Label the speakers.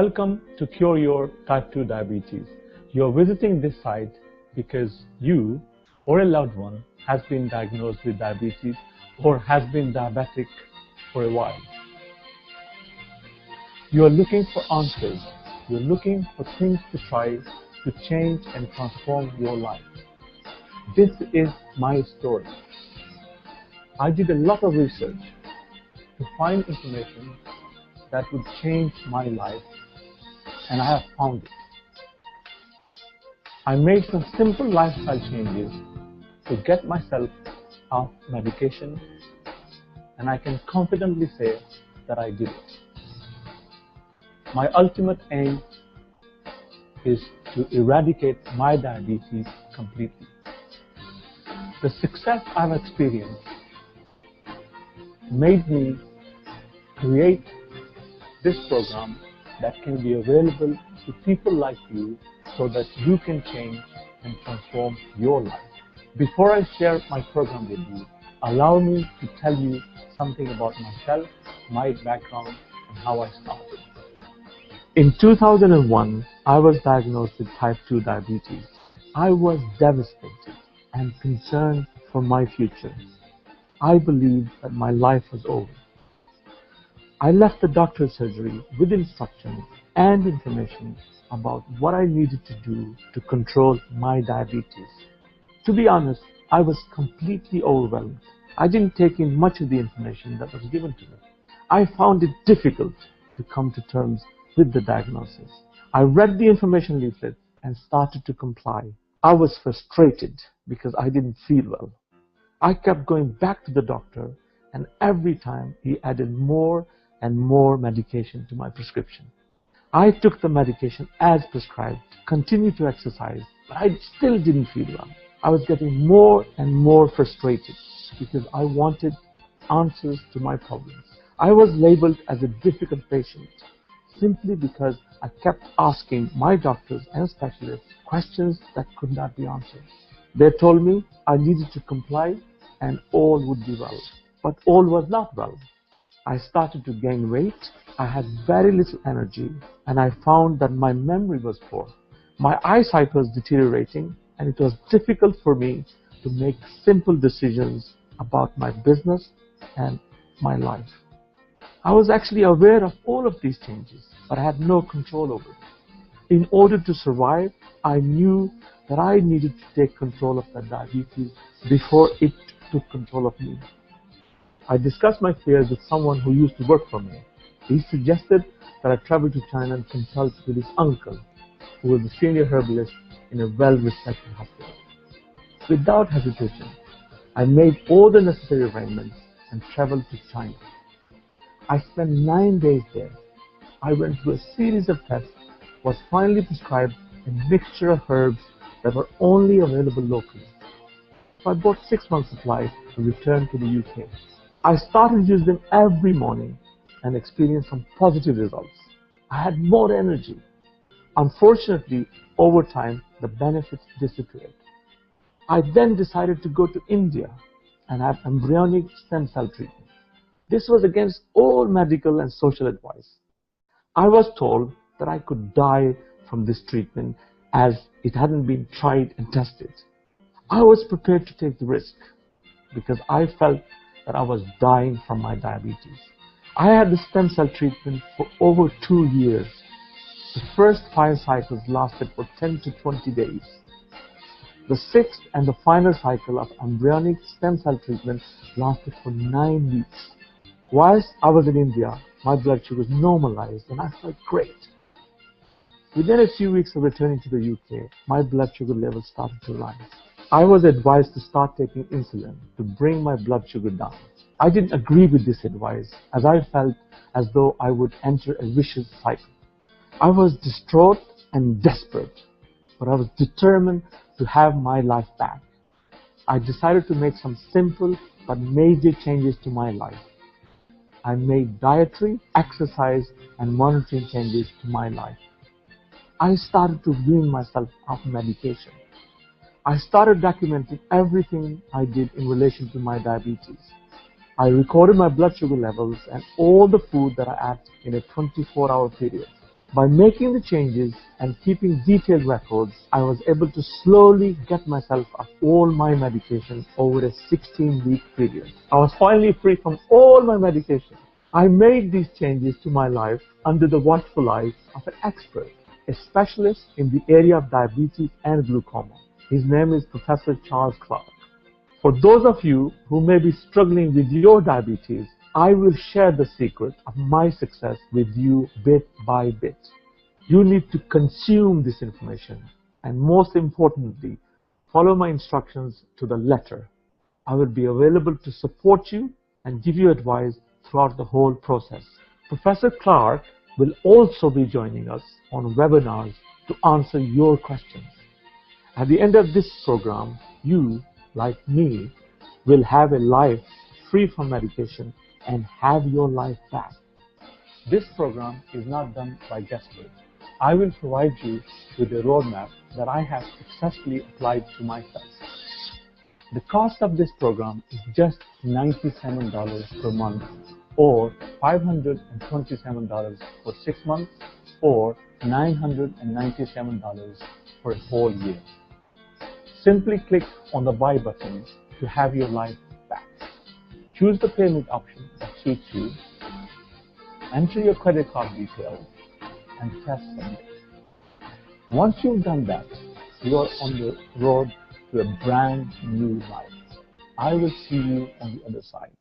Speaker 1: Welcome to Cure Your Type 2 Diabetes. You're visiting this site because you or a loved one has been diagnosed with diabetes or has been diabetic for a while. You are looking for answers. You're looking for things to try to change and transform your life. This is my story. I did a lot of research to find information that would change my life, and I have found it. I made some simple lifestyle changes to get myself off medication, and I can confidently say that I did it. My ultimate aim is to eradicate my diabetes completely. The success I've experienced made me create this program that can be available to people like you so that you can change and transform your life. Before I share my program with you, allow me to tell you something about myself, my background, and how I started. In 2001, I was diagnosed with type 2 diabetes. I was devastated and concerned for my future. I believed that my life was over. I left the doctor's surgery with instructions and information about what I needed to do to control my diabetes. To be honest, I was completely overwhelmed. I didn't take in much of the information that was given to me. I found it difficult to come to terms with the diagnosis. I read the information leaflet and started to comply. I was frustrated because I didn't feel well. I kept going back to the doctor, and every time he added more and more medication to my prescription. I took the medication as prescribed, continued to exercise, but I still didn't feel well. I was getting more and more frustrated because I wanted answers to my problems. I was labeled as a difficult patient simply because I kept asking my doctors and specialists questions that could not be answered. They told me I needed to comply and all would be well. But all was not well. I started to gain weight, I had very little energy, and I found that my memory was poor. My eyesight was deteriorating, and it was difficult for me to make simple decisions about my business and my life. I was actually aware of all of these changes, but I had no control over it. In order to survive, I knew that I needed to take control of the diabetes before it took control of me. I discussed my fears with someone who used to work for me. He suggested that I travel to China and consult with his uncle, who was a senior herbalist in a well-respected hospital. Without hesitation, I made all the necessary arrangements and traveled to China. I spent 9 days there. I went through a series of tests, was finally prescribed a mixture of herbs that were only available locally. So I bought 6 months' supply and returned to the UK. I started using them every morning and experienced some positive results. I had more energy. Unfortunately, over time, the benefits disappeared. I then decided to go to India and have embryonic stem cell treatment. This was against all medical and social advice. I was told that I could die from this treatment as it hadn't been tried and tested. I was prepared to take the risk because I felt that I was dying from my diabetes. I had the stem cell treatment for over 2 years. The first 5 cycles lasted for 10 to 20 days. The 6th and the final cycle of embryonic stem cell treatment lasted for 9 weeks. Whilst I was in India, my blood sugar was normalized and I felt great. Within a few weeks of returning to the UK, my blood sugar levels started to rise. I was advised to start taking insulin to bring my blood sugar down. I didn't agree with this advice as I felt as though I would enter a vicious cycle. I was distraught and desperate, but I was determined to have my life back. I decided to make some simple but major changes to my life. I made dietary, exercise, and monitoring changes to my life. I started to wean myself off medication. I started documenting everything I did in relation to my diabetes. I recorded my blood sugar levels and all the food that I ate in a 24-hour period. By making the changes and keeping detailed records, I was able to slowly get myself off all my medication over a 16-week period. I was finally free from all my medication. I made these changes to my life under the watchful eyes of an expert, a specialist in the area of diabetes and glaucoma. His name is Professor Charles Clark. For those of you who may be struggling with your diabetes, I will share the secret of my success with you bit by bit. You need to consume this information and, most importantly, follow my instructions to the letter. I will be available to support you and give you advice throughout the whole process. Professor Clark will also be joining us on webinars to answer your questions. At the end of this program, you, like me, will have a life free from medication and have your life back. This program is not done by guesswork. I will provide you with a roadmap that I have successfully applied to myself. The cost of this program is just $97 per month, or $527 for 6 months, or $997 for a whole year. Simply click on the buy button to have your life back. Choose the payment option that suits you, enter your credit card details, and press submit. Once you've done that, you are on the road to a brand new life. I will see you on the other side.